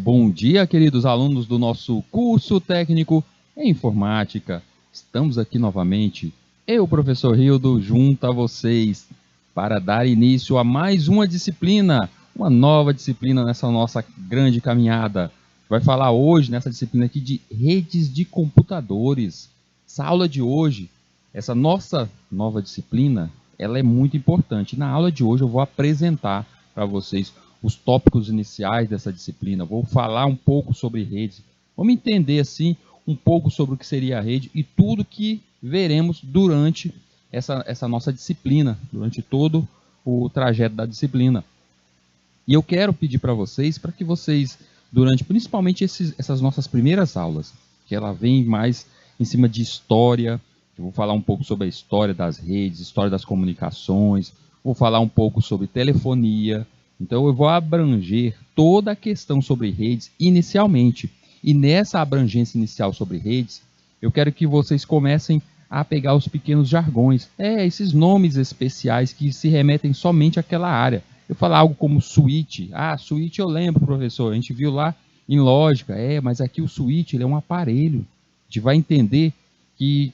Bom dia, queridos alunos do nosso curso técnico em informática. Estamos aqui novamente, eu, professor Rildo, junto a vocês, para dar início a mais uma disciplina, uma nova disciplina nessa nossa grande caminhada. Vai falar hoje, nessa disciplina aqui, de redes de computadores. Essa aula de hoje, essa nossa nova disciplina, ela é muito importante. Na aula de hoje eu vou apresentar para vocês os tópicos iniciais dessa disciplina, vou falar um pouco sobre redes, vamos entender assim um pouco sobre o que seria a rede e tudo que veremos durante essa nossa disciplina, durante todo o trajeto da disciplina. E eu quero pedir para vocês, para que vocês, durante principalmente essas nossas primeiras aulas, que ela vem mais em cima de história, eu vou falar um pouco sobre a história das redes, história das comunicações, vou falar um pouco sobre telefonia. Então eu vou abranger toda a questão sobre redes inicialmente. E nessa abrangência inicial sobre redes, eu quero que vocês comecem a pegar os pequenos jargões, esses nomes especiais que se remetem somente àquela área. Eu falar algo como switch. Switch eu lembro, professor, a gente viu lá em lógica. Mas aqui o switch ele é um aparelho. A gente vai entender que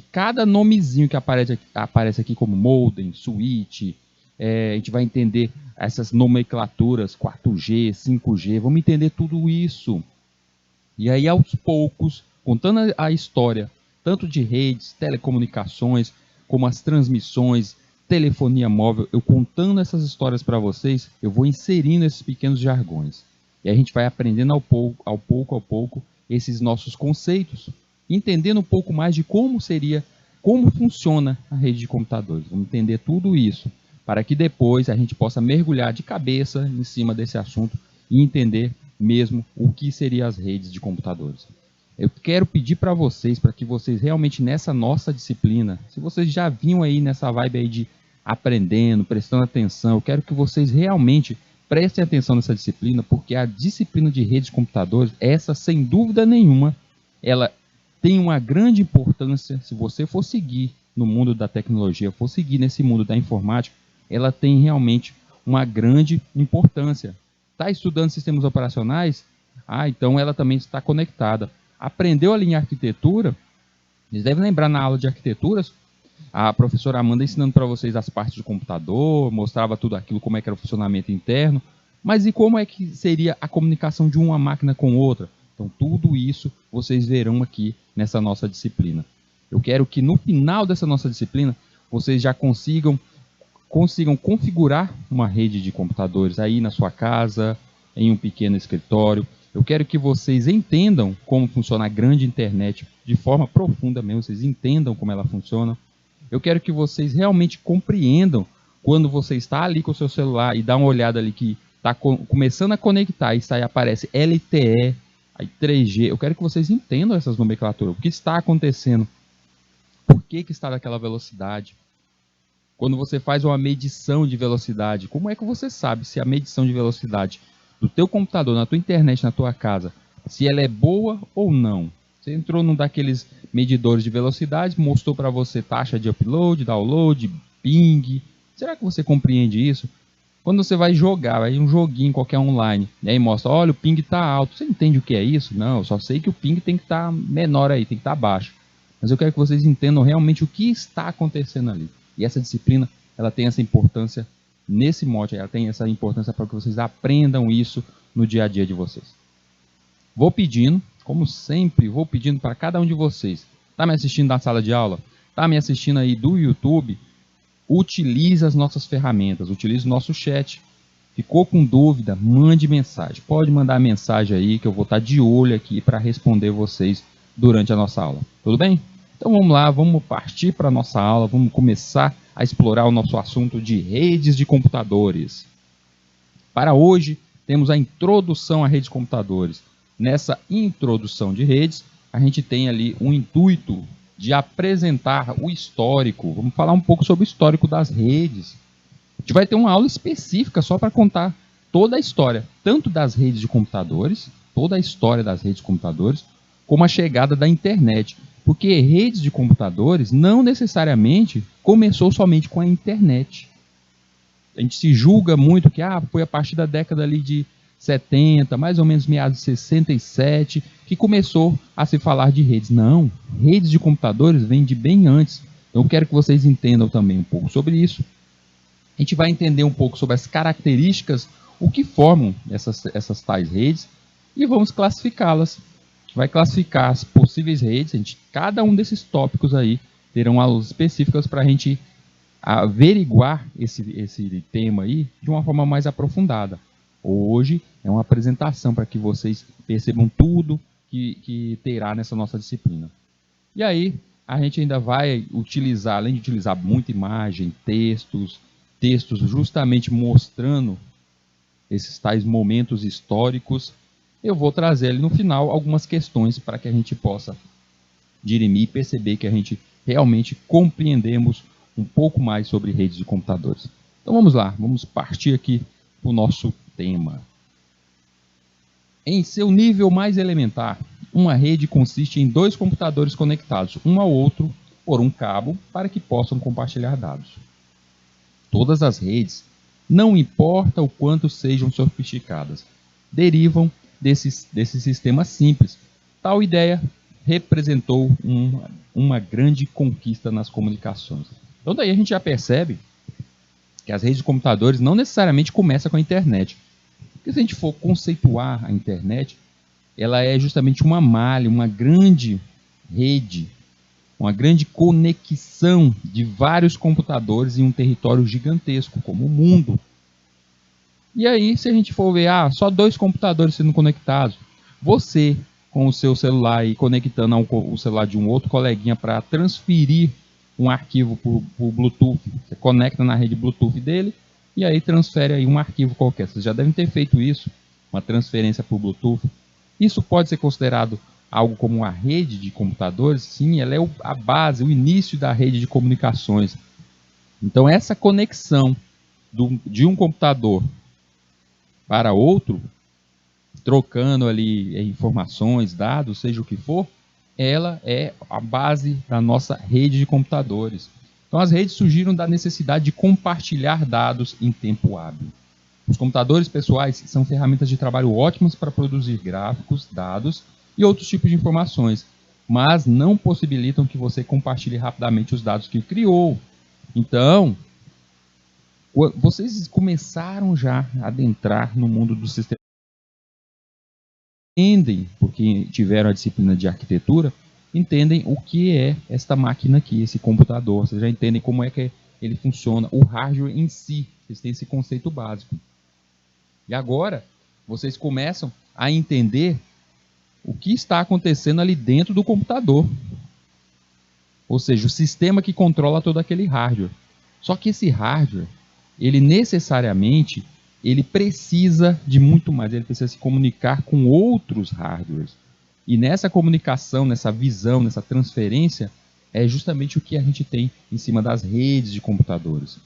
cada nomezinho que aparece aqui como modem, switch, a gente vai entender essas nomenclaturas 4G, 5G, vamos entender tudo isso. E aí, aos poucos, contando a história, tanto de redes, telecomunicações, como as transmissões, telefonia móvel, eu contando essas histórias para vocês, eu vou inserindo esses pequenos jargões. E a gente vai aprendendo ao pouco, esses nossos conceitos, entendendo um pouco mais de como funciona a rede de computadores. Vamos entender tudo isso, para que depois a gente possa mergulhar de cabeça em cima desse assunto e entender mesmo o que seriam as redes de computadores. Eu quero pedir para que vocês realmente nessa nossa disciplina, se vocês já vinham aí nessa vibe aí de aprendendo, prestando atenção, eu quero que vocês realmente prestem atenção nessa disciplina, porque a disciplina de redes de computadores, essa sem dúvida nenhuma, ela tem uma grande importância. Se você for seguir no mundo da tecnologia, for seguir nesse mundo da informática, ela tem realmente uma grande importância. Está estudando sistemas operacionais? Então ela também está conectada. Aprendeu a linha arquitetura? Vocês devem lembrar na aula de arquiteturas, a professora Amanda ensinando para vocês as partes do computador, mostrava tudo aquilo, como é que era o funcionamento interno, mas e como é que seria a comunicação de uma máquina com outra? Então tudo isso vocês verão aqui nessa nossa disciplina. Eu quero que no final dessa nossa disciplina, vocês já consigam configurar uma rede de computadores aí na sua casa, em um pequeno escritório. Eu quero que vocês entendam como funciona a grande internet de forma profunda mesmo, vocês entendam como ela funciona. Eu quero que vocês realmente compreendam quando você está ali com o seu celular e dá uma olhada ali que está começando a conectar e aí aparece LTE, aí 3G. Eu quero que vocês entendam essas nomenclaturas, o que está acontecendo, por que está daquela velocidade. Quando você faz uma medição de velocidade, como é que você sabe se a medição de velocidade do teu computador, na tua internet, na tua casa, se ela é boa ou não? Você entrou num daqueles medidores de velocidade, mostrou para você taxa de upload, download, ping. Será que você compreende isso? Quando você vai jogar, vai um joguinho qualquer online, e aí mostra, olha, o ping está alto. Você entende o que é isso? Não, eu só sei que o ping tem que estar menor aí, tem que estar baixo. Mas eu quero que vocês entendam realmente o que está acontecendo ali. E essa disciplina, ela tem essa importância nesse mote, ela tem essa importância para que vocês aprendam isso no dia a dia de vocês. Vou pedindo, como sempre, vou pedindo para cada um de vocês, está me assistindo da sala de aula, está me assistindo aí do YouTube, utilize as nossas ferramentas, utilize o nosso chat. Ficou com dúvida? Mande mensagem. Pode mandar mensagem aí que eu vou estar de olho aqui para responder vocês durante a nossa aula. Tudo bem? Então vamos lá, vamos partir para a nossa aula, vamos começar a explorar o nosso assunto de redes de computadores. Para hoje, temos a introdução à rede de computadores. Nessa introdução de redes, a gente tem ali um intuito de apresentar o histórico. Vamos falar um pouco sobre o histórico das redes. A gente vai ter uma aula específica só para contar toda a história, tanto das redes de computadores, toda a história das redes de computadores, como a chegada da internet. Porque redes de computadores não necessariamente começou somente com a internet. A gente se julga muito que foi a partir da década ali de 70, mais ou menos meados de 67, que começou a se falar de redes. Não, redes de computadores vêm de bem antes. Então, eu quero que vocês entendam também um pouco sobre isso. A gente vai entender um pouco sobre as características, o que formam essas tais redes, e vamos classificá-las. A gente vai classificar as possíveis redes, cada um desses tópicos aí terão aulas específicas para a gente averiguar esse tema aí de uma forma mais aprofundada. Hoje é uma apresentação para que vocês percebam tudo que terá nessa nossa disciplina. E aí, a gente ainda vai utilizar, além de utilizar muita imagem, textos justamente mostrando esses tais momentos históricos, eu vou trazer ali no final algumas questões para que a gente possa dirimir e perceber que a gente realmente compreendemos um pouco mais sobre redes de computadores. Então vamos lá, vamos partir aqui para o nosso tema. Em seu nível mais elementar, uma rede consiste em dois computadores conectados um ao outro por um cabo para que possam compartilhar dados. Todas as redes, não importa o quanto sejam sofisticadas, derivam desse sistema simples. Tal ideia representou uma grande conquista nas comunicações. Então daí a gente já percebe que as redes de computadores não necessariamente começam com a internet. Porque se a gente for conceituar a internet, ela é justamente uma malha, uma grande rede, uma grande conexão de vários computadores em um território gigantesco, como o mundo. E aí, se a gente for ver, só dois computadores sendo conectados, você com o seu celular e conectando o celular de um outro coleguinha para transferir um arquivo por Bluetooth, você conecta na rede Bluetooth dele e aí transfere aí um arquivo qualquer. Vocês já devem ter feito isso, uma transferência por Bluetooth. Isso pode ser considerado algo como uma rede de computadores? Sim, ela é a base, o início da rede de comunicações. Então, essa conexão de um computador para outro, trocando ali informações, dados, seja o que for, ela é a base da nossa rede de computadores. Então, as redes surgiram da necessidade de compartilhar dados em tempo hábil. Os computadores pessoais são ferramentas de trabalho ótimas para produzir gráficos, dados e outros tipos de informações, mas não possibilitam que você compartilhe rapidamente os dados que criou. Então, vocês começaram já a adentrar no mundo do sistema. Entendem, porque tiveram a disciplina de arquitetura, entendem o que é esta máquina aqui, esse computador. Vocês já entendem como é que ele funciona, o hardware em si. Vocês têm esse conceito básico. E agora, vocês começam a entender o que está acontecendo ali dentro do computador. Ou seja, o sistema que controla todo aquele hardware. Só que esse hardware, ele necessariamente, ele precisa de muito mais. Ele precisa se comunicar com outros hardwares. E nessa comunicação, nessa visão, nessa transferência, é justamente o que a gente tem em cima das redes de computadores.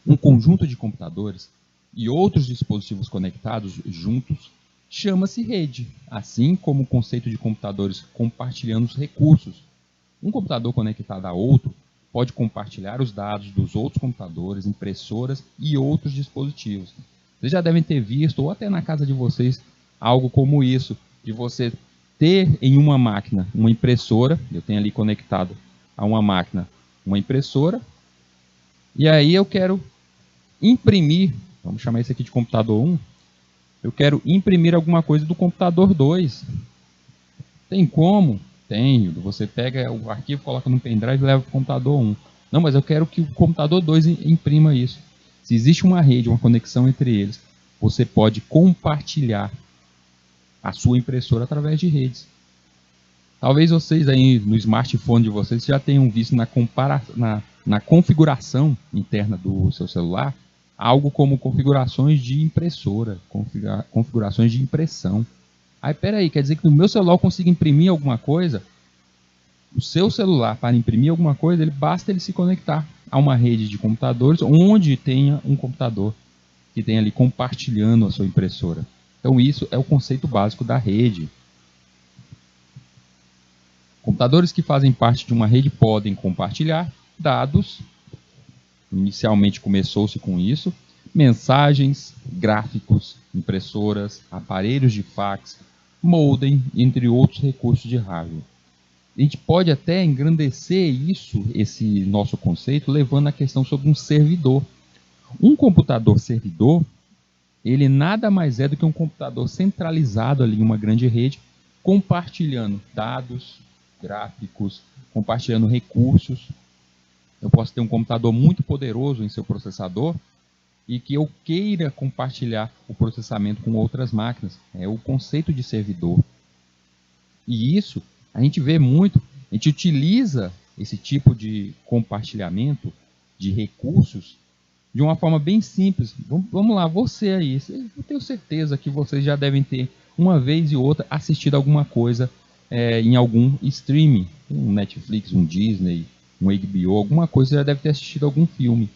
Um conjunto de computadores e outros dispositivos conectados juntos chama-se rede, assim como o conceito de computadores compartilhando os recursos. Um computador conectado a outro pode compartilhar os dados dos outros computadores, impressoras e outros dispositivos. Vocês já devem ter visto, ou até na casa de vocês, algo como isso, de você ter em uma máquina uma impressora, eu tenho ali conectado a uma máquina uma impressora, e aí eu quero imprimir, vamos chamar isso aqui de computador 1, eu quero imprimir alguma coisa do computador 2. Tem como? Tem. Você pega o arquivo, coloca no pendrive e leva para o computador 1. Não, mas eu quero que o computador 2 imprima isso. Se existe uma rede, uma conexão entre eles, você pode compartilhar a sua impressora através de redes. Talvez vocês aí no smartphone de vocês já tenham visto na configuração interna do seu celular algo como configurações de impressora, configurações de impressão. Aí, peraí, quer dizer que no meu celular eu consigo imprimir alguma coisa? O seu celular, para imprimir alguma coisa, basta ele se conectar a uma rede de computadores onde tenha um computador que tenha ali compartilhando a sua impressora. Então, isso é o conceito básico da rede. Computadores que fazem parte de uma rede podem compartilhar dados. Inicialmente começou-se com isso, mensagens, gráficos, impressoras, aparelhos de fax, modem, entre outros recursos de hardware. A gente pode até engrandecer esse nosso conceito, levando a questão sobre um servidor. Um computador servidor, ele nada mais é do que um computador centralizado ali em uma grande rede, compartilhando dados, gráficos, compartilhando recursos. Eu posso ter um computador muito poderoso em seu processador e que eu queira compartilhar o processamento com outras máquinas. É o conceito de servidor. E isso a gente vê muito, a gente utiliza esse tipo de compartilhamento de recursos de uma forma bem simples. Vamos lá, você aí, eu tenho certeza que vocês já devem ter, uma vez e outra, assistido alguma coisa em algum streaming, um Netflix, um Disney, um HBO, alguma coisa, já deve ter assistido algum filme.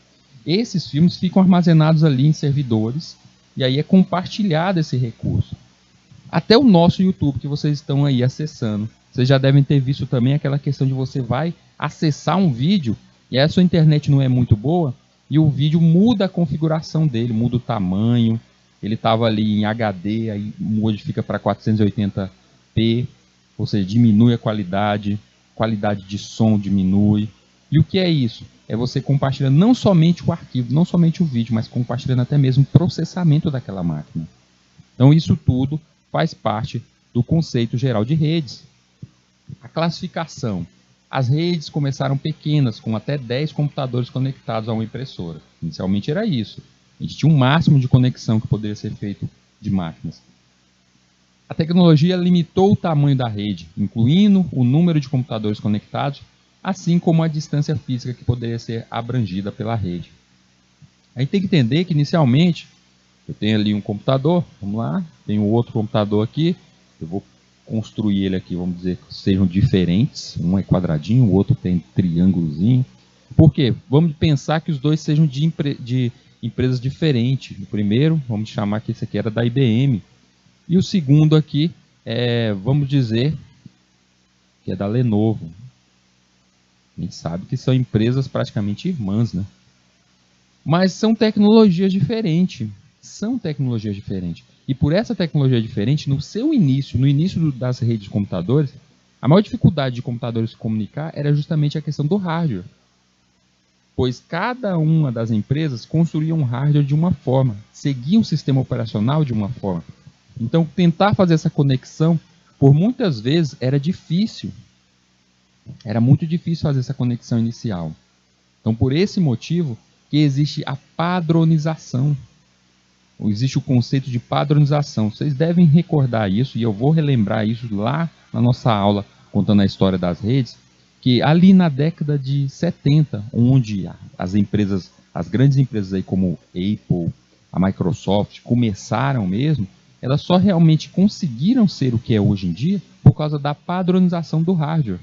Esses filmes ficam armazenados ali em servidores, e aí é compartilhado esse recurso. Até o nosso YouTube que vocês estão aí acessando. Vocês já devem ter visto também aquela questão de você vai acessar um vídeo e a sua internet não é muito boa e o vídeo muda a configuração dele, muda o tamanho. Ele estava ali em HD, aí modifica para 480p, ou seja, diminui a qualidade de som diminui. E o que é isso? É você compartilhando não somente o arquivo, não somente o vídeo, mas compartilhando até mesmo o processamento daquela máquina. Então isso tudo faz parte do conceito geral de redes. A classificação. As redes começaram pequenas, com até 10 computadores conectados a uma impressora. Inicialmente era isso. A gente tinha um máximo de conexão que poderia ser feito de máquinas. A tecnologia limitou o tamanho da rede, incluindo o número de computadores conectados, assim como a distância física que poderia ser abrangida pela rede. A gente tem que entender que, inicialmente, eu tenho ali um computador, vamos lá, tenho outro computador aqui, eu vou construir ele aqui, vamos dizer que sejam diferentes, um é quadradinho, o outro tem triângulozinho. Por quê? Vamos pensar que os dois sejam de empresas diferentes. O primeiro, vamos chamar que esse aqui era da IBM, e o segundo aqui, vamos dizer que é da Lenovo. A gente sabe que são empresas praticamente irmãs, né? Mas são tecnologias diferentes. São tecnologias diferentes. E por essa tecnologia diferente, no início das redes de computadores, a maior dificuldade de computadores se comunicar era justamente a questão do hardware. Pois cada uma das empresas construía um hardware de uma forma, seguia um sistema operacional de uma forma. Então, tentar fazer essa conexão, por muitas vezes, era difícil. Era muito difícil fazer essa conexão inicial. Então, por esse motivo, que existe a padronização. Existe o conceito de padronização. Vocês devem recordar isso, e eu vou relembrar isso lá na nossa aula, contando a história das redes, que ali na década de 70, onde as grandes empresas aí como Apple, a Microsoft, começaram mesmo, elas só realmente conseguiram ser o que é hoje em dia por causa da padronização do hardware.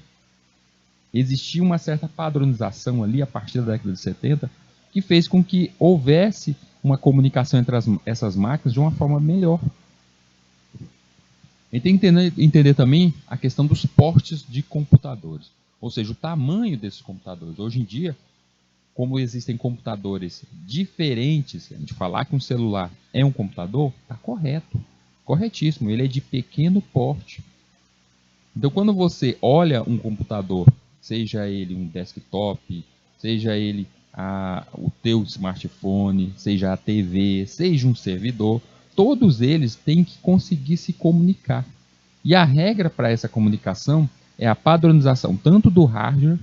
Existia uma certa padronização ali, a partir da década de 70, que fez com que houvesse uma comunicação entre essas máquinas de uma forma melhor. A gente tem que entender também a questão dos portes de computadores, ou seja, o tamanho desses computadores. Hoje em dia, como existem computadores diferentes, a gente falar que um celular é um computador, está correto, corretíssimo, ele é de pequeno porte. Então, quando você olha um computador, seja ele um desktop, seja ele o teu smartphone, seja a TV, seja um servidor, todos eles têm que conseguir se comunicar. E a regra para essa comunicação é a padronização tanto do hardware,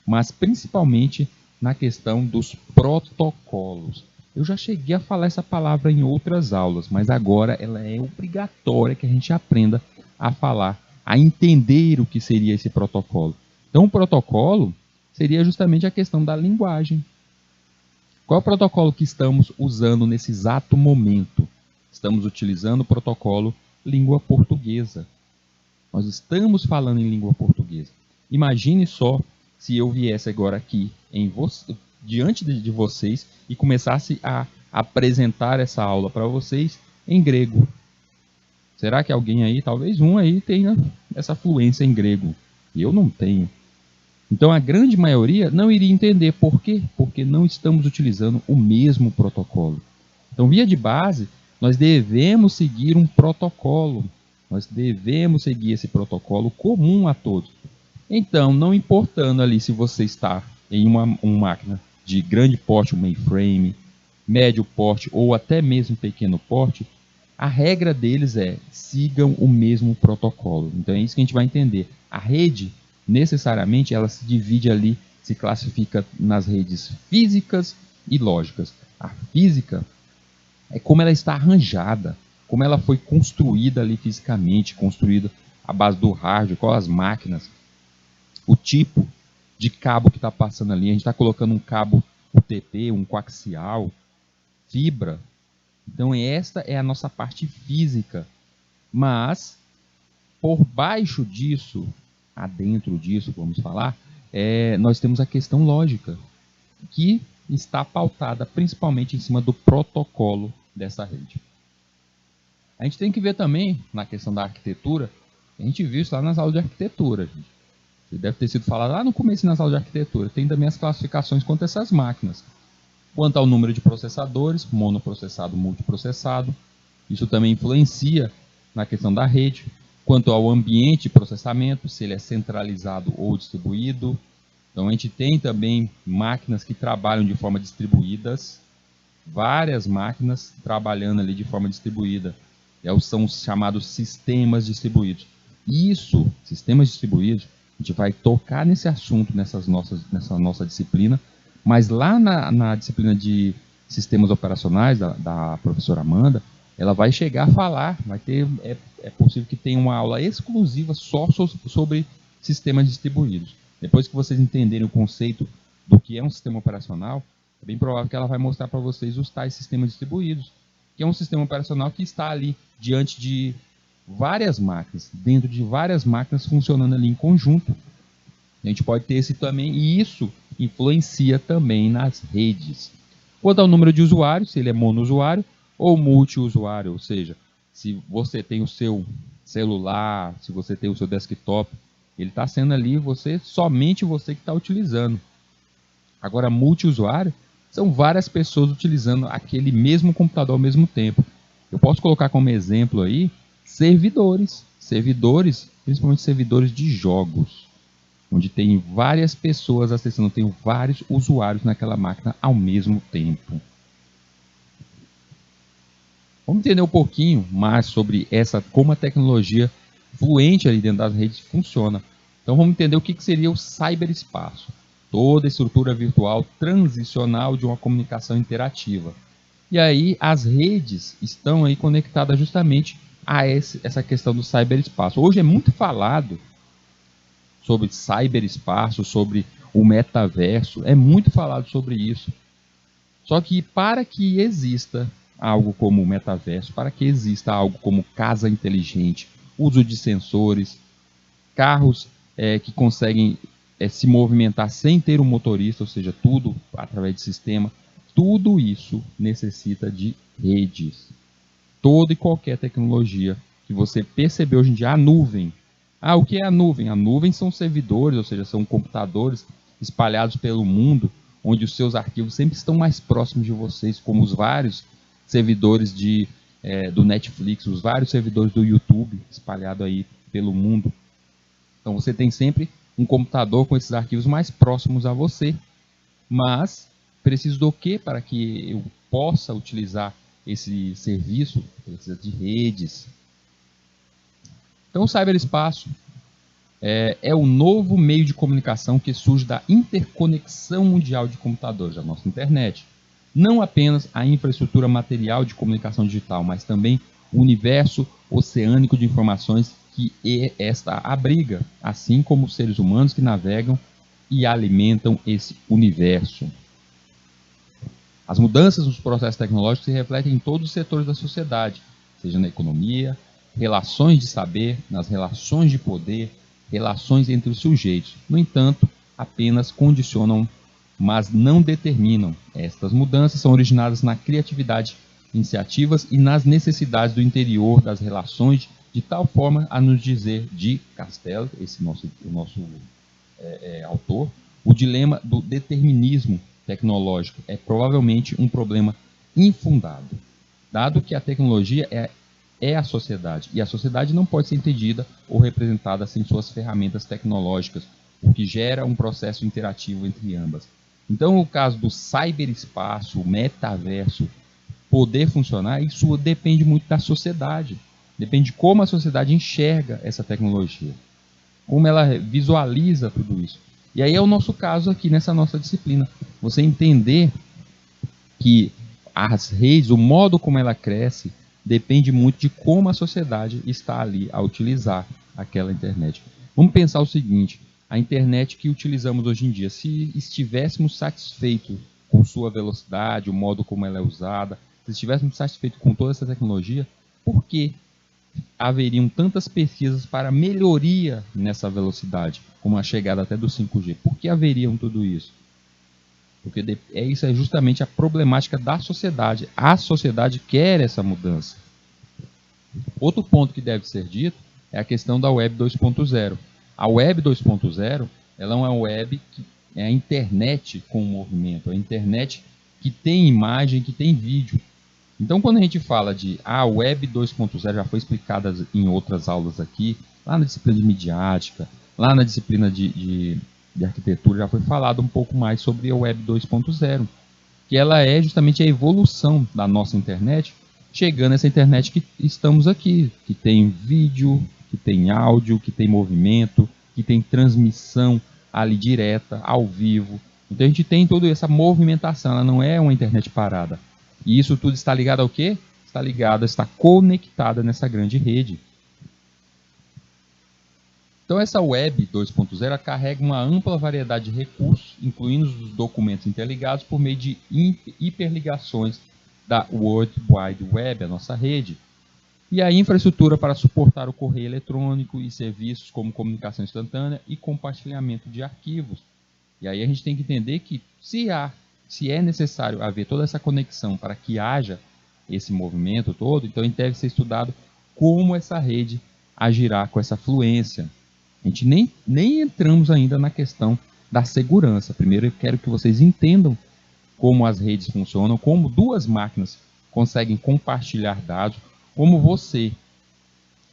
mas principalmente na questão dos protocolos. Eu já cheguei a falar essa palavra em outras aulas, mas agora ela é obrigatória que a gente aprenda a falar, a entender o que seria esse protocolo. Então, o protocolo seria justamente a questão da linguagem. Qual é o protocolo que estamos usando nesse exato momento? Estamos utilizando o protocolo língua portuguesa. Nós estamos falando em língua portuguesa. Imagine só se eu viesse agora aqui diante de vocês e começasse a apresentar essa aula para vocês em grego. Será que alguém aí, talvez um aí, tenha essa fluência em grego? Eu não tenho. Então a grande maioria não iria entender. Por quê? Porque não estamos utilizando o mesmo protocolo. Então, via de base, nós devemos seguir um protocolo. Nós devemos seguir esse protocolo comum a todos. Então, não importando ali se você está em uma máquina de grande porte, um mainframe, médio porte ou até mesmo pequeno porte, a regra deles é sigam o mesmo protocolo. Então é isso que a gente vai entender. A rede, necessariamente, ela se divide ali, se classifica nas redes físicas e lógicas. A física é como ela está arranjada, como ela foi construída ali fisicamente, construída à base do hardware, qual as máquinas, o tipo de cabo que está passando ali. A gente está colocando um cabo UTP, um coaxial, fibra. Então esta é a nossa parte física. Mas, por baixo disso, adentro disso, vamos falar, nós temos a questão lógica, que está pautada principalmente em cima do protocolo dessa rede. A gente tem que ver também, na questão da arquitetura, a gente viu isso lá nas aulas de arquitetura, gente. Deve ter sido falado lá no começo nas aulas de arquitetura. Tem também as classificações quanto a essas máquinas. Quanto ao número de processadores, monoprocessado, multiprocessado, isso também influencia na questão da rede. Quanto ao ambiente de processamento, se ele é centralizado ou distribuído. Então a gente tem também máquinas que trabalham de forma distribuídas, várias máquinas trabalhando ali de forma distribuída. São os chamados sistemas distribuídos. Isso, sistemas distribuídos, a gente vai tocar nesse assunto nessa nossa disciplina, mas lá na disciplina de sistemas operacionais da professora Amanda, ela vai chegar a falar, é possível que tenha uma aula exclusiva só sobre sistemas distribuídos. Depois que vocês entenderem o conceito do que é um sistema operacional, é bem provável que ela vai mostrar para vocês os tais sistemas distribuídos, que é um sistema operacional que está ali diante de várias máquinas, dentro de várias máquinas funcionando ali em conjunto. A gente pode ter esse também, e isso influencia também nas redes. Quanto ao número de usuários, se ele é monousuário ou multiusuário, ou seja, se você tem o seu celular, se você tem o seu desktop, ele está sendo ali somente você que está utilizando. Agora, multiusuário são várias pessoas utilizando aquele mesmo computador ao mesmo tempo. Eu posso colocar como exemplo aí servidores, principalmente servidores de jogos, onde tem várias pessoas acessando, tem vários usuários naquela máquina ao mesmo tempo. Vamos entender um pouquinho mais sobre como a tecnologia fluente ali dentro das redes funciona. Então vamos entender o que seria o ciberespaço. Toda estrutura virtual transicional de uma comunicação interativa. E aí as redes estão aí conectadas justamente a essa questão do ciberespaço. Hoje é muito falado sobre ciberespaço, sobre o metaverso, é muito falado sobre isso. Só que para que exista algo como o metaverso, para que exista algo como casa inteligente, uso de sensores, carros que conseguem se movimentar sem ter um motorista, ou seja, tudo através de sistema, tudo isso necessita de redes. Toda e qualquer tecnologia que você percebeu hoje em dia, a nuvem. O que é a nuvem? A nuvem são servidores, ou seja, são computadores espalhados pelo mundo, onde os seus arquivos sempre estão mais próximos de vocês, como os vários servidores do Netflix, os vários servidores do YouTube espalhados aí pelo mundo. Então você tem sempre um computador com esses arquivos mais próximos a você, mas preciso do que para que eu possa utilizar esse serviço? Precisa de redes. Então o ciberespaço é o novo meio de comunicação que surge da interconexão mundial de computadores, a nossa internet. Não apenas a infraestrutura material de comunicação digital, mas também o universo oceânico de informações que esta abriga, assim como os seres humanos que navegam e alimentam esse universo. As mudanças nos processos tecnológicos se refletem em todos os setores da sociedade, seja na economia, relações de saber, nas relações de poder, relações entre os sujeitos. No entanto, apenas condicionam, mas não determinam. Estas mudanças são originadas na criatividade, iniciativas e nas necessidades do interior das relações, de tal forma a nos dizer de Castells, o nosso autor, o dilema do determinismo tecnológico é provavelmente um problema infundado. dado que a tecnologia é a sociedade, e a sociedade não pode ser entendida ou representada sem suas ferramentas tecnológicas, o que gera um processo interativo entre ambas. Então, no caso do cyberespaço, o metaverso, poder funcionar, isso depende muito da sociedade. Depende de como a sociedade enxerga essa tecnologia, como ela visualiza tudo isso. E aí é o nosso caso aqui nessa nossa disciplina. Você entender que as redes, o modo como ela cresce, depende muito de como a sociedade está ali a utilizar aquela internet. Vamos pensar o seguinte, a internet que utilizamos hoje em dia, se estivéssemos satisfeitos com sua velocidade, o modo como ela é usada, se estivéssemos satisfeitos com toda essa tecnologia, por que haveriam tantas pesquisas para melhoria nessa velocidade, como a chegada até do 5G? Por que haveriam tudo isso? Porque isso é justamente a problemática da sociedade. A sociedade quer essa mudança. Outro ponto que deve ser dito é a questão da Web 2.0. A Web 2.0 ela é uma web que é a internet com o movimento, a internet que tem imagem, que tem vídeo. Então, quando a gente fala de Web 2.0, já foi explicada em outras aulas aqui, lá na disciplina de midiática, lá na disciplina de arquitetura, já foi falado um pouco mais sobre a Web 2.0, que ela é justamente a evolução da nossa internet, chegando a essa internet que estamos aqui, que tem vídeo, que tem áudio, que tem movimento, que tem transmissão ali direta, ao vivo. Então a gente tem toda essa movimentação, ela não é uma internet parada. E isso tudo está ligado ao quê? Está ligado, está conectada nessa grande rede. Então essa Web 2.0 carrega uma ampla variedade de recursos, incluindo os documentos interligados por meio de hiperligações da World Wide Web, a nossa rede, e a infraestrutura para suportar o correio eletrônico e serviços como comunicação instantânea e compartilhamento de arquivos. E aí a gente tem que entender que se é necessário haver toda essa conexão para que haja esse movimento todo, então deve ser estudado como essa rede agirá com essa fluência. A gente nem entramos ainda na questão da segurança. Primeiro eu quero que vocês entendam como as redes funcionam, como duas máquinas conseguem compartilhar dados, como você,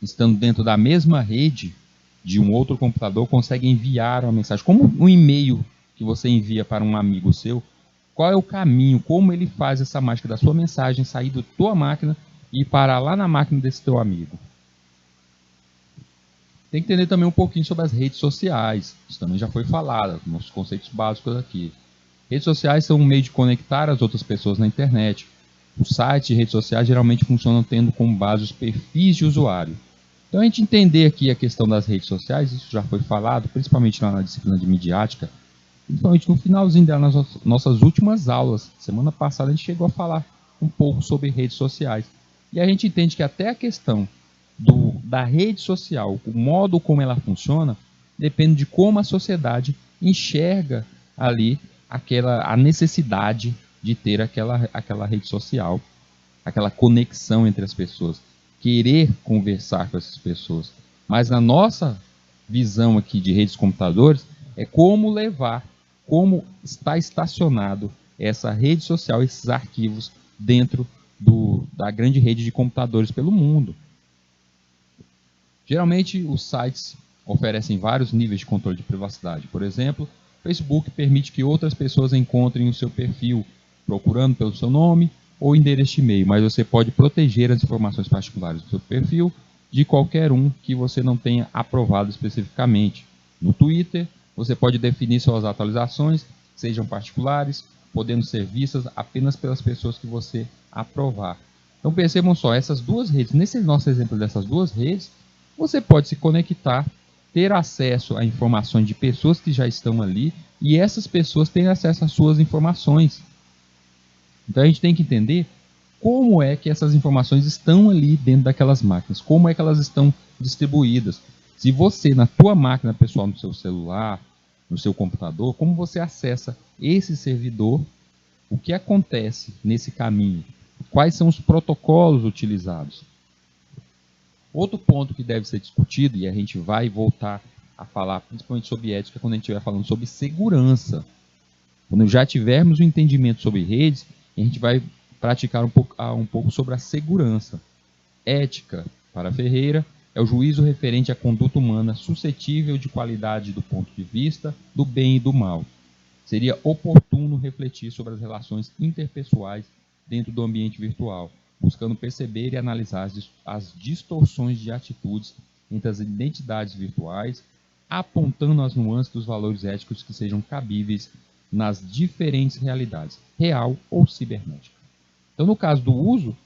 estando dentro da mesma rede de um outro computador, consegue enviar uma mensagem. Como um e-mail que você envia para um amigo seu, qual é o caminho, como ele faz essa mágica da sua mensagem sair da tua máquina e parar lá na máquina desse teu amigo. Tem que entender também um pouquinho sobre as redes sociais. Isso também já foi falado, nos conceitos básicos aqui. Redes sociais são um meio de conectar as outras pessoas na internet. Os sites e redes sociais geralmente funcionam tendo como base os perfis de usuário. Então a gente entender aqui a questão das redes sociais, isso já foi falado, principalmente lá na disciplina de midiática, principalmente no finalzinho das nossas últimas aulas. Semana passada a gente chegou a falar um pouco sobre redes sociais. E a gente entende que até a questão da rede social, o modo como ela funciona, depende de como a sociedade enxerga ali a necessidade de ter aquela rede social, aquela conexão entre as pessoas, querer conversar com essas pessoas. Mas na nossa visão aqui de redes computadores, é como levar, como está estacionado essa rede social, esses arquivos dentro da grande rede de computadores pelo mundo. Geralmente, os sites oferecem vários níveis de controle de privacidade. Por exemplo, o Facebook permite que outras pessoas encontrem o seu perfil, procurando pelo seu nome ou endereço de e-mail, mas você pode proteger as informações particulares do seu perfil de qualquer um que você não tenha aprovado especificamente. No Twitter, você pode definir suas atualizações, sejam particulares, podendo ser vistas apenas pelas pessoas que você aprovar. Então percebam só, essas duas redes, nesse nosso exemplo dessas duas redes, você pode se conectar, ter acesso a informações de pessoas que já estão ali e essas pessoas têm acesso às suas informações. Então a gente tem que entender como é que essas informações estão ali dentro daquelas máquinas, como é que elas estão distribuídas. Se você, na tua máquina pessoal, no seu celular, no seu computador, como você acessa esse servidor, o que acontece nesse caminho, quais são os protocolos utilizados. Outro ponto que deve ser discutido, e a gente vai voltar a falar principalmente sobre ética quando a gente estiver falando sobre segurança. Quando já tivermos um entendimento sobre redes, a gente vai praticar um pouco sobre a segurança. Ética, para Ferreira, é o juízo referente à conduta humana suscetível de qualidade do ponto de vista do bem e do mal. Seria oportuno refletir sobre as relações interpessoais dentro do ambiente virtual, buscando perceber e analisar as distorções de atitudes entre as identidades virtuais, apontando as nuances dos valores éticos que sejam cabíveis nas diferentes realidades, real ou cibernética. Então, no caso do uso,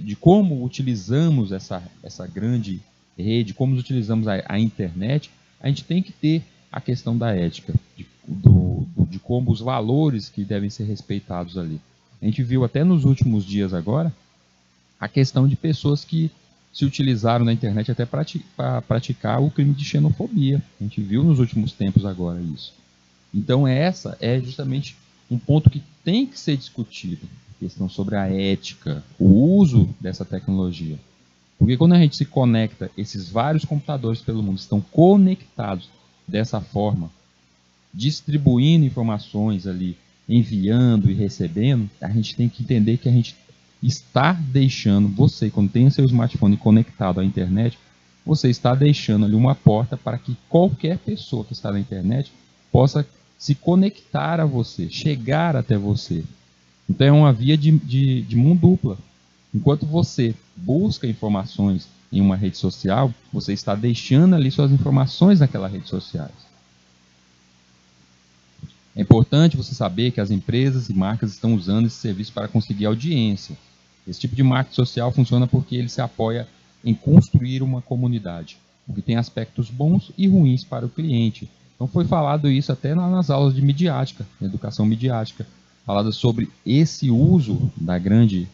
de como utilizamos essa grande rede, como utilizamos a internet, a gente tem que ter a questão da ética, de como os valores que devem ser respeitados ali. A gente viu até nos últimos dias agora a questão de pessoas que se utilizaram na internet até para praticar o crime de xenofobia. A gente viu nos últimos tempos agora isso. Então essa é justamente um ponto que tem que ser discutido, a questão sobre a ética, o uso dessa tecnologia. Porque quando a gente se conecta, esses vários computadores pelo mundo estão conectados dessa forma, distribuindo informações ali, enviando e recebendo, a gente tem que entender que a gente está deixando, você, quando tem o seu smartphone conectado à internet, você está deixando ali uma porta para que qualquer pessoa que está na internet possa se conectar a você, chegar até você. Então é uma via de mão dupla. Enquanto você busca informações em uma rede social, você está deixando ali suas informações naquela rede social. É importante você saber que as empresas e marcas estão usando esse serviço para conseguir audiência. Esse tipo de marketing social funciona porque ele se apoia em construir uma comunidade, o que tem aspectos bons e ruins para o cliente. Então foi falado isso até nas aulas de midiática, educação midiática, falado sobre esse uso da grande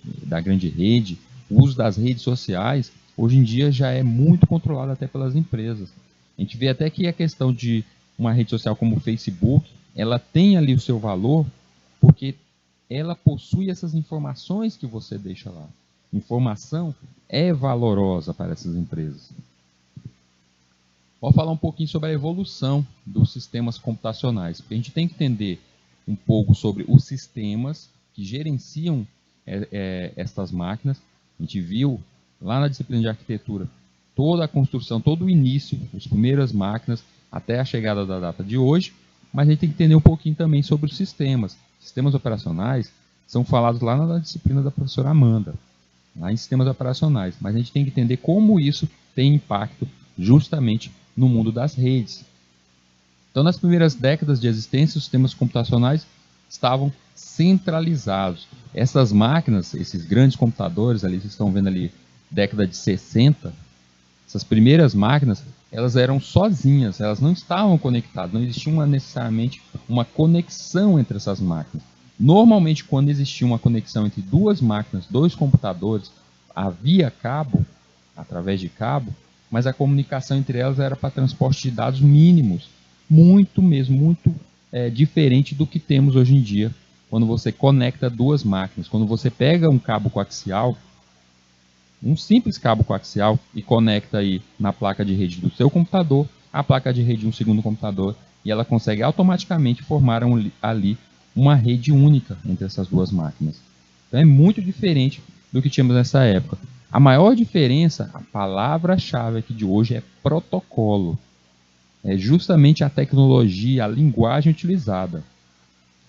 rede, o uso das redes sociais, hoje em dia já é muito controlado até pelas empresas. A gente vê até que a questão de uma rede social como o Facebook, ela tem ali o seu valor, porque ela possui essas informações que você deixa lá. Informação é valorosa para essas empresas. Vou falar um pouquinho sobre a evolução dos sistemas computacionais, porque a gente tem que entender um pouco sobre os sistemas que gerenciam estas máquinas. A gente viu lá na disciplina de arquitetura toda a construção, todo o início, as primeiras máquinas, até a chegada da data de hoje, mas a gente tem que entender um pouquinho também sobre os sistemas. Sistemas operacionais são falados lá na disciplina da professora Amanda, lá em sistemas operacionais, mas a gente tem que entender como isso tem impacto justamente no mundo das redes. Então, nas primeiras décadas de existência, os sistemas computacionais estavam centralizados. Essas máquinas, esses grandes computadores, ali vocês estão vendo ali, década de 60, essas primeiras máquinas, elas eram sozinhas, elas não estavam conectadas, não existia necessariamente uma conexão entre essas máquinas. Normalmente, quando existia uma conexão entre duas máquinas, dois computadores, havia cabo, através de cabo, mas a comunicação entre elas era para transporte de dados mínimos, muito diferente do que temos hoje em dia, quando você conecta duas máquinas. Quando você pega um cabo coaxial, um simples cabo coaxial, e conecta aí na placa de rede do seu computador, a placa de rede de um segundo computador, e ela consegue automaticamente formar ali uma rede única entre essas duas máquinas. Então é muito diferente do que tínhamos nessa época. A maior diferença, a palavra-chave aqui de hoje é protocolo. É justamente a tecnologia, a linguagem utilizada.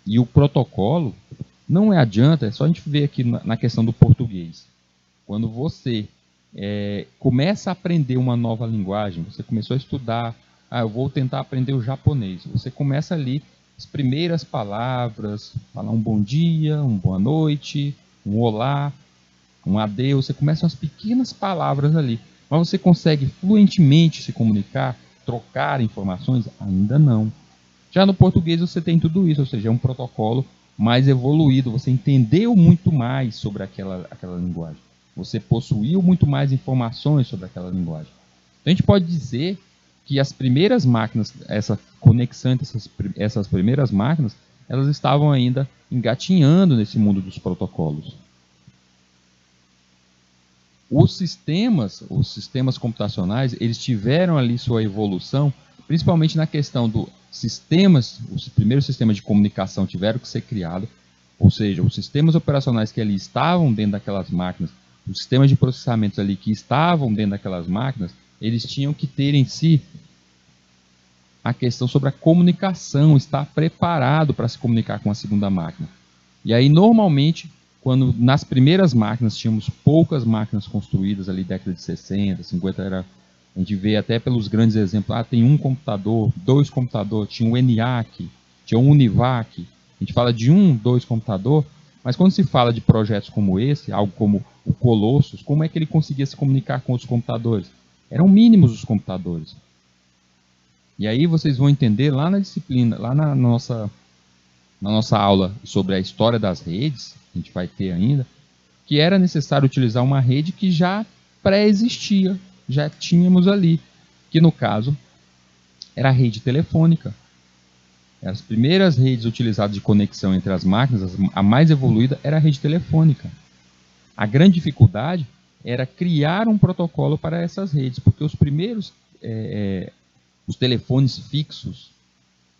E o protocolo, não adianta, é só a gente ver aqui na questão do português. Quando você começa a aprender uma nova linguagem, você começou a estudar, eu vou tentar aprender o japonês. Você começa ali as primeiras palavras, falar um bom dia, uma boa noite, um olá, um adeus. Você começa umas pequenas palavras ali. Mas você consegue fluentemente se comunicar, trocar informações? Ainda não. Já no português você tem tudo isso, ou seja, é um protocolo mais evoluído. Você entendeu muito mais sobre aquela linguagem. Você possuiu muito mais informações sobre aquela linguagem. Então a gente pode dizer que as primeiras máquinas, essa conexão entre essas primeiras máquinas, elas estavam ainda engatinhando nesse mundo dos protocolos. Os sistemas computacionais, eles tiveram ali sua evolução, principalmente na questão dos sistemas, os primeiros sistemas de comunicação tiveram que ser criados, Ou seja, os sistemas operacionais que ali estavam dentro daquelas máquinas, os sistemas de processamento ali que estavam dentro daquelas máquinas, eles tinham que ter em si a questão sobre a comunicação, estar preparado para se comunicar com a segunda máquina. E aí, normalmente, quando nas primeiras máquinas, tínhamos poucas máquinas construídas ali, década de 60, 50, a gente vê até pelos grandes exemplos, tem um computador, dois computadores, tinha o ENIAC, tinha o Univac, a gente fala de um, dois computadores, mas quando se fala de projetos como esse, algo como o Colossus, como é que ele conseguia se comunicar com os computadores? Eram mínimos os computadores. E aí vocês vão entender lá na disciplina, lá na nossa aula sobre a história das redes, a gente vai ter ainda, que era necessário utilizar uma rede que já pré-existia, já tínhamos ali, que no caso era a rede telefônica. As primeiras redes utilizadas de conexão entre as máquinas, a mais evoluída era a rede telefônica. A grande dificuldade era criar um protocolo para essas redes, porque os primeiros os telefones fixos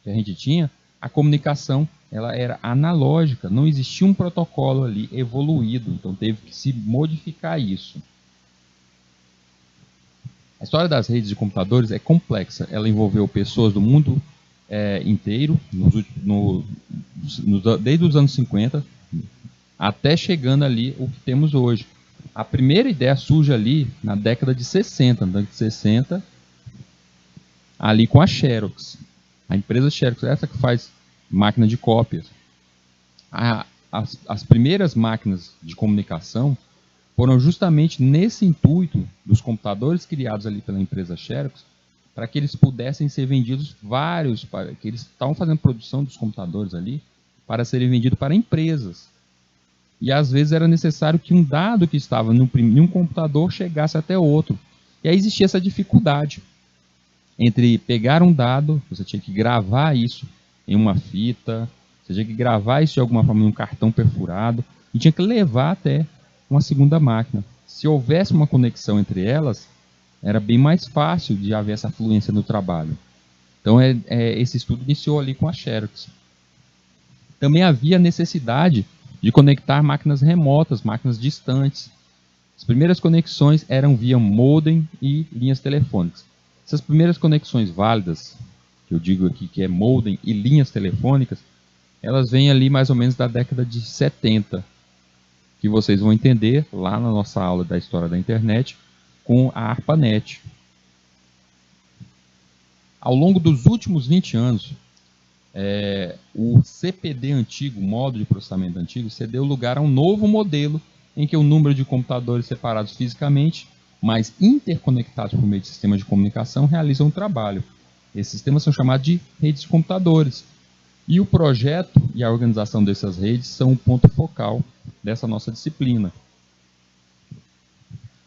que a gente tinha, a comunicação ela era analógica, não existia um protocolo ali evoluído, então teve que se modificar isso. A história das redes de computadores é complexa, ela envolveu pessoas do mundo inteiro, desde os anos 50, até chegando ali o que temos hoje. A primeira ideia surge ali na década de 60, ali com a Xerox. A empresa Xerox, essa que faz máquina de cópias. As primeiras máquinas de comunicação foram justamente nesse intuito dos computadores criados ali pela empresa Xerox, para que eles pudessem ser vendidos que eles estavam fazendo produção dos computadores ali para serem vendidos para empresas. E às vezes era necessário que um dado que estava em um computador chegasse até outro. E aí existia essa dificuldade entre pegar um dado, você tinha que gravar isso em uma fita, você tinha que gravar isso de alguma forma em um cartão perfurado, e tinha que levar até uma segunda máquina. Se houvesse uma conexão entre elas, era bem mais fácil de haver essa fluência no trabalho. Então, esse estudo iniciou ali com a Xerox. Também havia necessidade de conectar máquinas remotas, máquinas distantes. As primeiras conexões eram via modem e linhas telefônicas. Essas primeiras conexões válidas, que eu digo aqui que é modem e linhas telefônicas, elas vêm ali mais ou menos da década de 70, que vocês vão entender lá na nossa aula da história da internet, com a ARPANET. Ao longo dos últimos 20 anos, o CPD antigo, o modo de processamento antigo, cedeu lugar a um novo modelo em que o número de computadores separados fisicamente, mas interconectados por meio de sistemas de comunicação, realizam um trabalho. Esses sistemas são chamados de redes de computadores. E o projeto e a organização dessas redes são o ponto focal dessa nossa disciplina.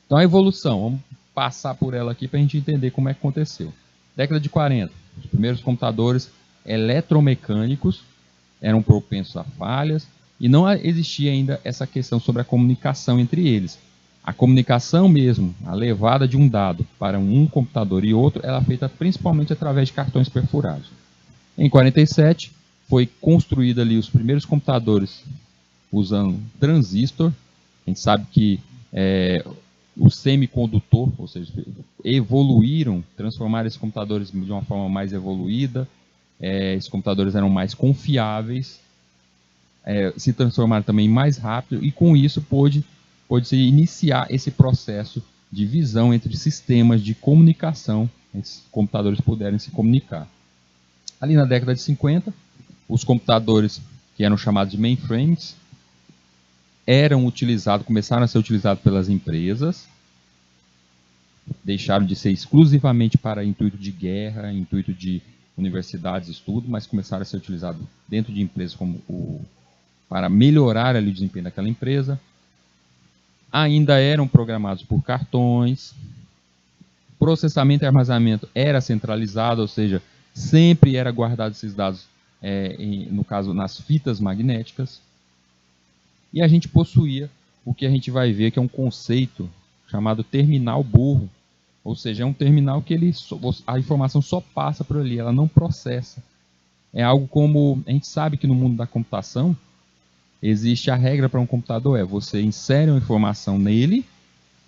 Então a evolução, vamos passar por ela aqui para a gente entender como é que aconteceu. Década de 40, os primeiros computadores eletromecânicos eram propensos a falhas e não existia ainda essa questão sobre a comunicação entre eles. A comunicação mesmo, a levada de um dado para um computador e outro, ela é feita principalmente através de cartões perfurados. Em 47, foi construído ali os primeiros computadores usando transistor. A gente sabe que o semicondutor, ou seja, evoluíram, transformaram esses computadores de uma forma mais evoluída. Esses computadores eram mais confiáveis, se transformaram também mais rápido e com isso pôde-se iniciar esse processo de visão entre sistemas de comunicação, esses computadores puderem se comunicar. Ali na década de 50, os computadores que eram chamados de mainframes começaram a ser utilizados pelas empresas, deixaram de ser exclusivamente para intuito de guerra, intuito de universidades, estudo, mas começaram a ser utilizados dentro de empresas para melhorar ali o desempenho daquela empresa. Ainda eram programados por cartões, processamento e armazenamento era centralizado, ou seja, sempre era guardado esses dados, no caso, nas fitas magnéticas. E a gente possuía o que a gente vai ver que é um conceito chamado terminal burro, ou seja, é um terminal que a informação só passa por ali, ela não processa. É algo como, a gente sabe que no mundo da computação, existe a regra para um computador, você insere uma informação nele,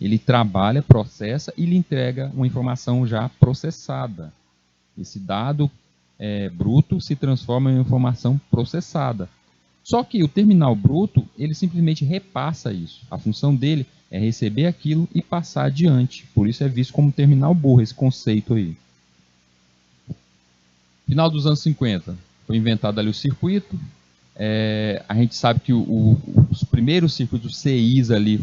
ele trabalha, processa e lhe entrega uma informação já processada. Esse dado bruto se transforma em uma informação processada. Só que o terminal bruto, ele simplesmente repassa isso. A função dele é receber aquilo e passar adiante. Por isso é visto como terminal burro, esse conceito aí. Final dos anos 50, foi inventado ali o circuito. A gente sabe que os primeiros circuitos CIs ali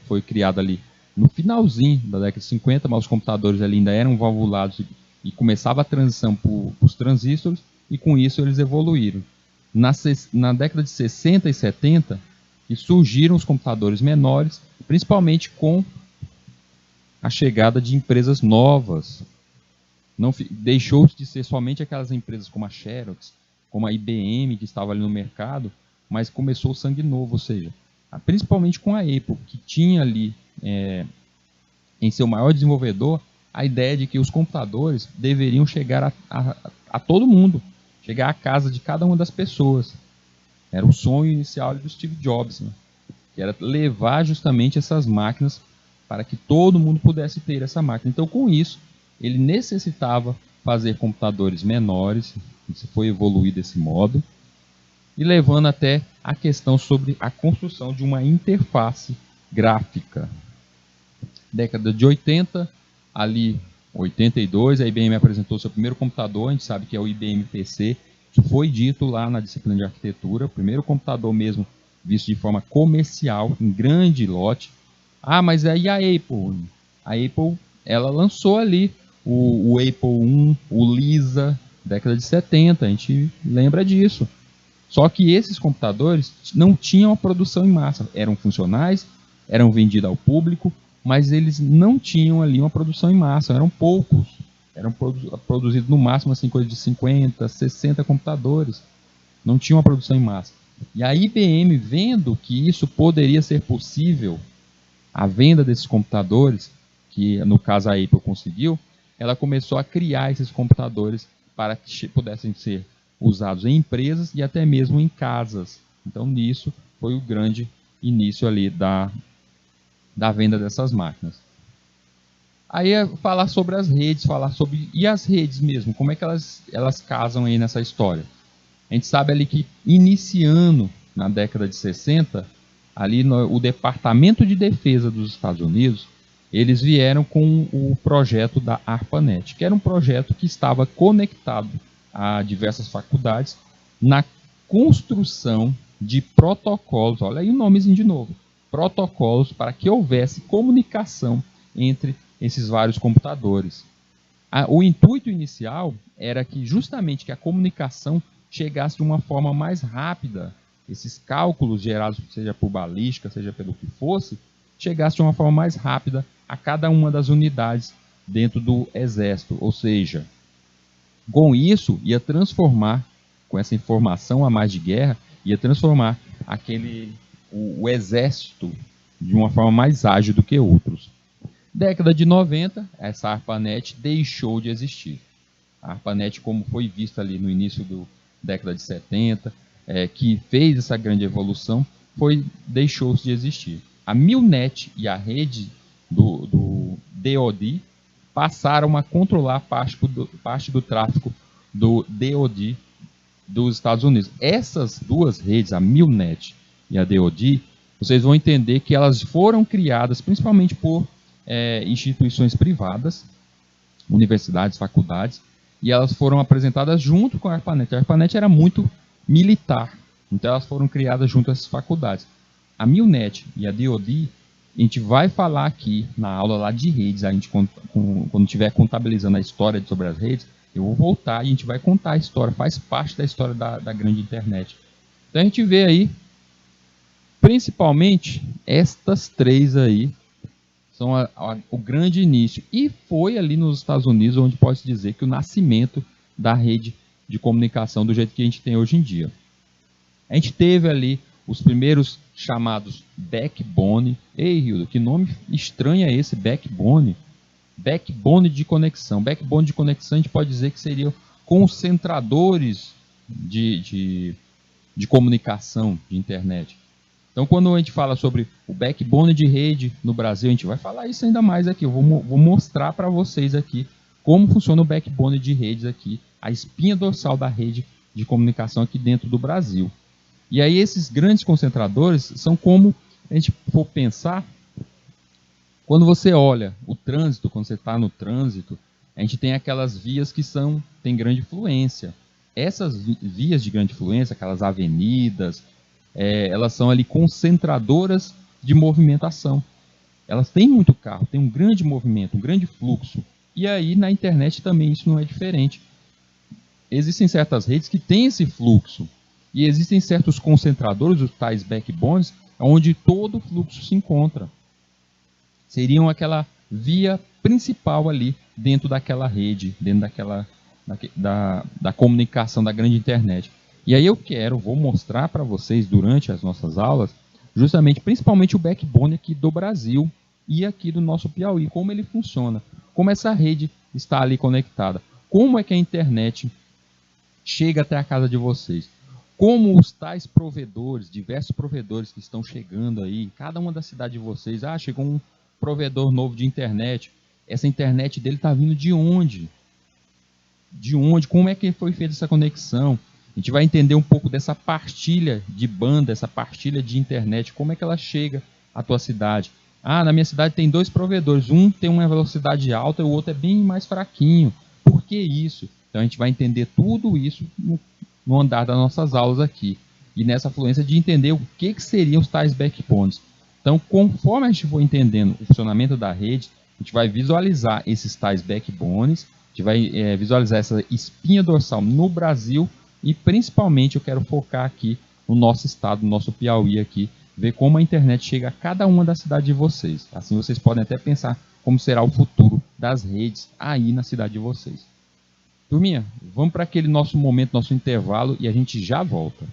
foi criado ali no finalzinho da década de 50, mas os computadores ali ainda eram valvulados e começava a transição para os transistores, e com isso eles evoluíram. Na década de 60 e 70, que surgiram os computadores menores, principalmente com a chegada de empresas novas. Não deixou de ser somente aquelas empresas como a Xerox, como a IBM, que estava ali no mercado, mas começou o sangue novo, ou seja, principalmente com a Apple, que tinha ali em seu maior desenvolvedor a ideia de que os computadores deveriam chegar a todo mundo, chegar à casa de cada uma das pessoas. Era o sonho inicial do Steve Jobs, né? Que era levar justamente essas máquinas para que todo mundo pudesse ter essa máquina. Então, com isso, ele necessitava fazer computadores menores, isso foi evoluir desse modo, e levando até a questão sobre a construção de uma interface gráfica. Década de 80, ali 82, a IBM apresentou seu primeiro computador, a gente sabe que é o IBM PC, isso foi dito lá na disciplina de arquitetura, o primeiro computador mesmo visto de forma comercial, em grande lote. Ah, mas aí a Apple? A Apple, ela lançou ali o Apple I, o Lisa, década de 70, a gente lembra disso. Só que esses computadores não tinham a produção em massa, eram funcionais, eram vendidos ao público, mas eles não tinham ali uma produção em massa, eram poucos. Eram produzidos no máximo assim, coisa de 50, 60 computadores. Não tinha uma produção em massa. E a IBM, vendo que isso poderia ser possível, a venda desses computadores, que no caso a Apple conseguiu, ela começou a criar esses computadores para que pudessem ser usados em empresas e até mesmo em casas. Então, nisso foi o grande início ali da venda dessas máquinas. Aí é falar sobre as redes, falar sobre... E as redes mesmo, como é que elas casam aí nessa história? A gente sabe ali que, iniciando na década de 60, ali o Departamento de Defesa dos Estados Unidos, eles vieram com o projeto da ARPANET, que era um projeto que estava conectado a diversas faculdades na construção de protocolos, olha aí o nomezinho de novo, protocolos para que houvesse comunicação entre esses vários computadores. O intuito inicial era que justamente que a comunicação chegasse de uma forma mais rápida, esses cálculos gerados, seja por balística, seja pelo que fosse, chegasse de uma forma mais rápida a cada uma das unidades dentro do exército. Ou seja, com isso, ia transformar, com essa informação a mais de guerra, ia transformar o exército de uma forma mais ágil do que outros. Década de 90, essa ARPANET deixou de existir. A ARPANET, como foi vista ali no início da década de 70, que fez essa grande evolução, deixou-se de existir. A Milnet e a rede do DoD passaram a controlar parte do tráfego do DoD dos Estados Unidos. Essas duas redes, a Milnet e a DoD, vocês vão entender que elas foram criadas principalmente por instituições privadas, universidades, faculdades, e elas foram apresentadas junto com a ARPANET. A ARPANET era muito militar, então elas foram criadas junto a essas faculdades. A Milnet e a DoD, a gente vai falar aqui na aula lá de redes, a gente, quando estiver contabilizando a história sobre as redes, eu vou voltar e a gente vai contar a história, faz parte da história da grande internet. Então a gente vê aí, principalmente, estas três aí, são o grande início. E foi ali nos Estados Unidos onde pode-se dizer que o nascimento da rede de comunicação do jeito que a gente tem hoje em dia. A gente teve ali os primeiros chamados backbone. Ei, Hildo, que nome estranho é esse, backbone? Backbone de conexão. Backbone de conexão a gente pode dizer que seriam concentradores de de comunicação de internet. Então, quando a gente fala sobre o backbone de rede no Brasil, a gente vai falar isso ainda mais aqui. Eu vou mostrar para vocês aqui como funciona o backbone de redes aqui, a espinha dorsal da rede de comunicação aqui dentro do Brasil. E aí esses grandes concentradores são como a gente for pensar, quando você olha o trânsito, quando você está no trânsito, a gente tem aquelas vias que têm grande fluência. Essas vias de grande fluência, aquelas avenidas, elas são ali concentradoras de movimentação. Elas têm muito carro, tem um grande movimento, um grande fluxo. E aí na internet também isso não é diferente. Existem certas redes que têm esse fluxo. E existem certos concentradores, os tais backbones, onde todo o fluxo se encontra. Seriam aquela via principal ali dentro daquela rede, dentro da comunicação da grande internet. E aí vou mostrar para vocês durante as nossas aulas, justamente, principalmente o backbone aqui do Brasil e aqui do nosso Piauí, como ele funciona, como essa rede está ali conectada, como é que a internet chega até a casa de vocês. Como os tais provedores, diversos provedores que estão chegando aí, em cada uma da cidade de vocês, chegou um provedor novo de internet, essa internet dele está vindo de onde? De onde? Como é que foi feita essa conexão? A gente vai entender um pouco dessa partilha de banda, essa partilha de internet, como é que ela chega à tua cidade. Na minha cidade tem 2 provedores, um tem uma velocidade alta e o outro é bem mais fraquinho. Por que isso? Então a gente vai entender tudo isso no andar das nossas aulas aqui. E nessa fluência de entender o que seriam os tais backbones. Então, conforme a gente for entendendo o funcionamento da rede, a gente vai visualizar esses tais backbones, a gente vai visualizar essa espinha dorsal no Brasil e principalmente eu quero focar aqui no nosso estado, no nosso Piauí aqui, ver como a internet chega a cada uma das cidades de vocês. Assim vocês podem até pensar como será o futuro das redes aí na cidade de vocês. Turminha, vamos para aquele nosso momento, nosso intervalo e a gente já volta.